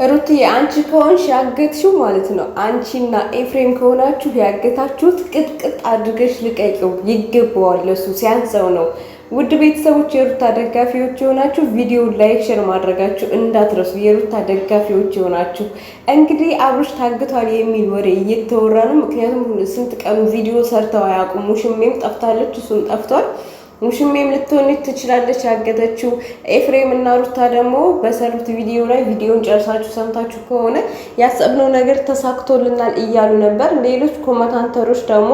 ሩትዬ አንቺ ከሆንሽ ያገትሽው ማለት ነው። አንቺና ኤፍሬም ከሆናችሁ ያገታችሁት ቅጥቅጥ አድርገሽ ልቀቂው። ይገባዋል፣ ለሱ ሲያንሰው ነው። ውድ ቤተሰቦች የሩታ ደጋፊዎች የሆናችሁ ቪዲዮ ላይክ፣ ሼር ማድረጋችሁ እንዳትረሱ። የሩታ ደጋፊዎች የሆናችሁ እንግዲህ አብርሽ ታግቷል የሚል ወሬ እየተወራ ነው። ምክንያቱም ስንት ቀኑ ቪዲዮ ሰርተው አያውቁም። ሙሽሜም ጠፍታለች፣ እሱም ጠፍቷል። ሙሽሜም ልትሆን ትችላለች ያገተችው። ኤፍሬም እና ሩታ ደግሞ በሰሩት ቪዲዮ ላይ ቪዲዮን ጨርሳችሁ ሰምታችሁ ከሆነ ያሰብነው ነገር ተሳክቶልናል እያሉ ነበር። ሌሎች ኮመንታተሮች ደግሞ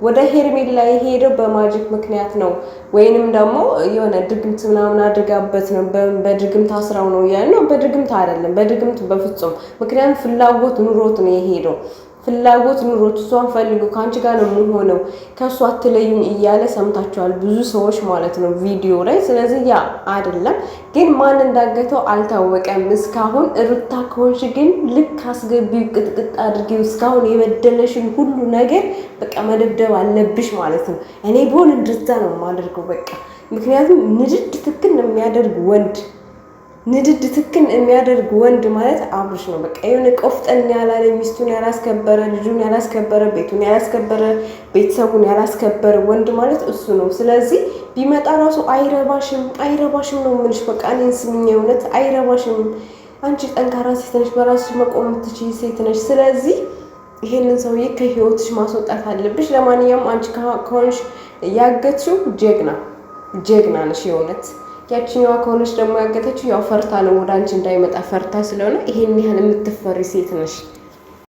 ወደ ሄርሜላ የሄደው በማጂክ ምክንያት ነው ወይንም ደግሞ የሆነ ድግምት ምናምን አድርጋበት ነው፣ በድግምት አስራው ነው እያሉ ነው። በድግምት አይደለም፣ በድግምት በፍጹም። ምክንያቱም ፍላጎት ኑሮት ነው የሄደው። ፍላጎት ኑሮት እሷን ፈልጎ ከአንቺ ጋር ነው የምሆነው ከእሷ አትለዩም እያለ ሰምታችኋል፣ ብዙ ሰዎች ማለት ነው ቪዲዮ ላይ። ስለዚህ ያ አይደለም ግን ማን እንዳገተው አልታወቀም እስካሁን። ሩታ ከሆንሽ ግን ልክ አስገቢው፣ ቅጥቅጥ አድርጊው። እስካሁን የበደለሽን ሁሉ ነገር በቃ መደብደብ አለብሽ ማለት ነው። እኔ ብሆን እንደዛ ነው የማደርገው በቃ። ምክንያቱም ንድድ ትክክል የሚያደርግ ወንድ ንድድ ትክክል የሚያደርግ ወንድ ማለት አብርሽ ነው። በቃ የሆነ ቆፍጠን ያላለ፣ ሚስቱን ያላስከበረ፣ ልጁን ያላስከበረ፣ ቤቱን ያላስከበረ፣ ቤተሰቡን ያላስከበረ ወንድ ማለት እሱ ነው። ስለዚህ ቢመጣ ራሱ አይረባሽም ነው የምልሽ። በቃ እኔን ስሚኝ፣ እውነት አይረባሽም። አንቺ ጠንካራ ሴት ነሽ፣ በራስሽ መቆም የምትችይ ሴት ነሽ። ስለዚህ ይሄንን ሰውዬ ከህይወትሽ ማስወጣት አለብሽ። ለማንኛውም አንቺ ከሆንሽ ያገትሽው ጀግና ነሽ የእውነት። ያቺኛዋ ከሆነች ደግሞ ያገተችው ያው ፈርታ ነው፣ ወደ አንቺ እንዳይመጣ ፈርታ ስለሆነ ይሄን ያህል የምትፈሪ ሴት ነሽ።